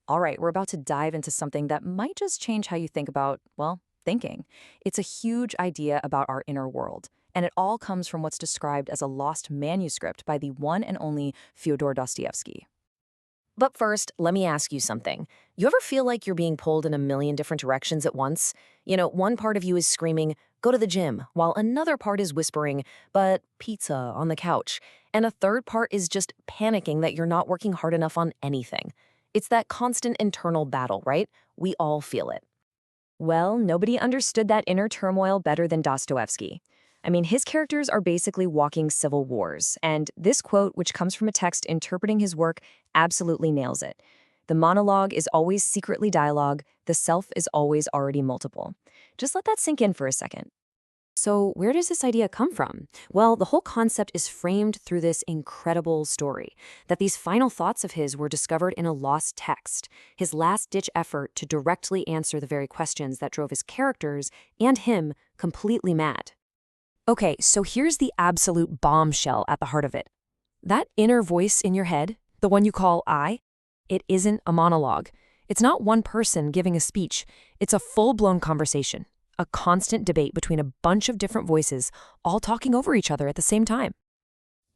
All right, we're about to dive into something that might just change how you think about, well, thinking. It's a huge idea about our inner world, and it all comes from what's described as a lost manuscript by the one and only Fyodor Dostoevsky. But first, let me ask you something. You ever feel like you're being pulled in a million different directions at once? One part of you is screaming, go to the gym, while another part is whispering, but pizza on the couch. And a third part is just panicking that you're not working hard enough on anything. It's that constant internal battle, right? We all feel it. Well, nobody understood that inner turmoil better than Dostoevsky. I mean, his characters are basically walking civil wars, and this quote, which comes from a text interpreting his work, absolutely nails it. The monologue is always secretly dialogue, the self is always already multiple. Just let that sink in for a second. So, where does this idea come from? Well, the whole concept is framed through this incredible story that these final thoughts of his were discovered in a lost text, his last-ditch effort to directly answer the very questions that drove his characters and him completely mad. Okay, so here's the absolute bombshell at the heart of it. That inner voice in your head, the one you call I, it isn't a monologue. It's not one person giving a speech. It's a full-blown conversation. A constant debate between a bunch of different voices, all talking over each other at the same time.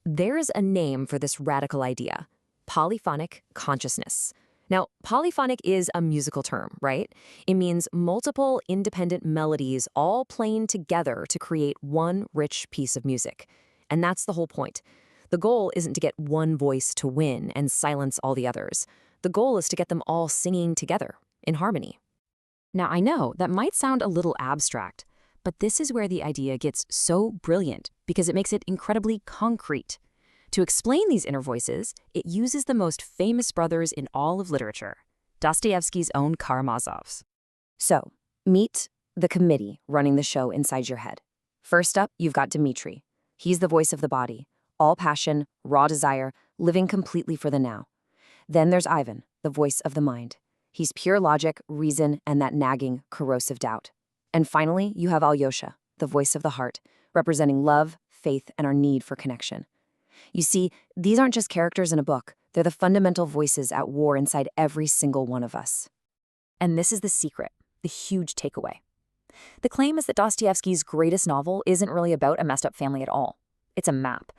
There's a name for this radical idea: polyphonic consciousness. Now, polyphonic is a musical term, right? It means multiple independent melodies all playing together to create one rich piece of music. And that's the whole point. The goal isn't to get one voice to win and silence all the others. The goal is to get them all singing together, in harmony. Now, I know that might sound a little abstract, but this is where the idea gets so brilliant because it makes it incredibly concrete. To explain these inner voices, it uses the most famous brothers in all of literature, Dostoevsky's own Karamazovs. So, meet the committee running the show inside your head. First up, you've got Dmitri. He's the voice of the body, all passion, raw desire, living completely for the now. Then there's Ivan, the voice of the mind. He's pure logic, reason, and that nagging, corrosive doubt. And finally, you have Alyosha, the voice of the heart, representing love, faith, and our need for connection. You see, these aren't just characters in a book. They're the fundamental voices at war inside every single one of us. And this is the secret, the huge takeaway. The claim is that Dostoevsky's greatest novel isn't really about a messed up family at all. It's a map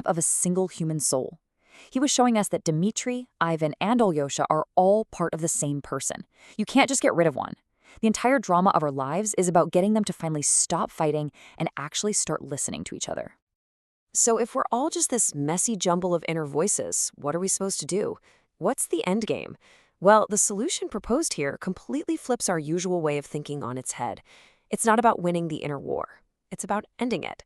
of a single human soul. He was showing us that Dmitri, Ivan, and Alyosha are all part of the same person. You can't just get rid of one. The entire drama of our lives is about getting them to finally stop fighting and actually start listening to each other. So if we're all just this messy jumble of inner voices, what are we supposed to do? What's the end game? Well, the solution proposed here completely flips our usual way of thinking on its head. It's not about winning the inner war. It's about ending it.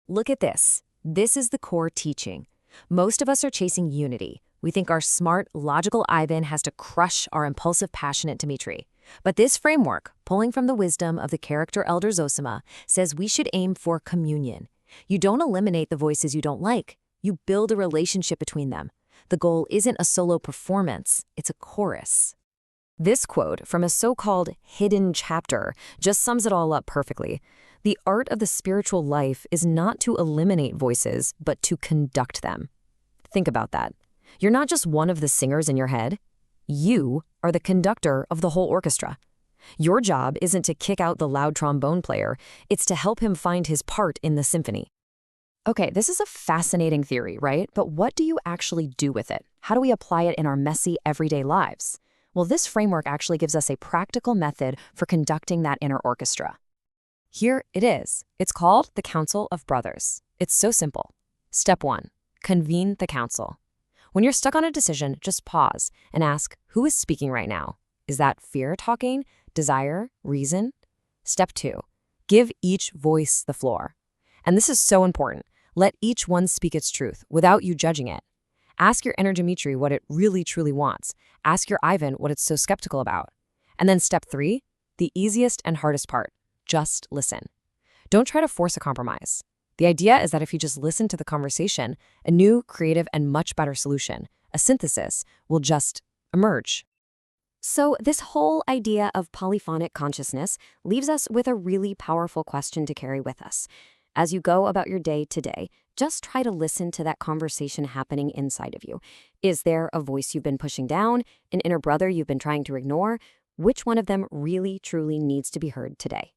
Look at this. This is the core teaching. Most of us are chasing unity. We think our smart, logical Ivan has to crush our impulsive, passionate Dmitri. But this framework, pulling from the wisdom of the character Elder Zosima, says we should aim for communion. You don't eliminate the voices you don't like. You build a relationship between them. The goal isn't a solo performance, it's a chorus. This quote from a so-called hidden chapter just sums it all up perfectly. The art of the spiritual life is not to eliminate voices, but to conduct them. Think about that. You're not just one of the singers in your head. You are the conductor of the whole orchestra. Your job isn't to kick out the loud trombone player, it's to help him find his part in the symphony. Okay, this is a fascinating theory, right? But what do you actually do with it? How do we apply it in our messy, everyday lives? Well, this framework actually gives us a practical method for conducting that inner orchestra. Here it is. It's called the Council of Brothers. It's so simple. Step 1. Convene the council. When you're stuck on a decision, just pause and ask, who is speaking right now? Is that fear talking? Desire? Reason? Step 2. Give each voice the floor. And this is so important. Let each one speak its truth without you judging it. Ask your inner Dmitri what it really truly wants. Ask your Ivan what it's so skeptical about. And then step 3, the easiest and hardest part. Just listen. Don't try to force a compromise. The idea is that if you just listen to the conversation, a new, creative, and much better solution, a synthesis, will just emerge. So this whole idea of polyphonic consciousness leaves us with a really powerful question to carry with us. As you go about your day today, just try to listen to that conversation happening inside of you. Is there a voice you've been pushing down, an inner brother you've been trying to ignore? Which one of them really, truly needs to be heard today?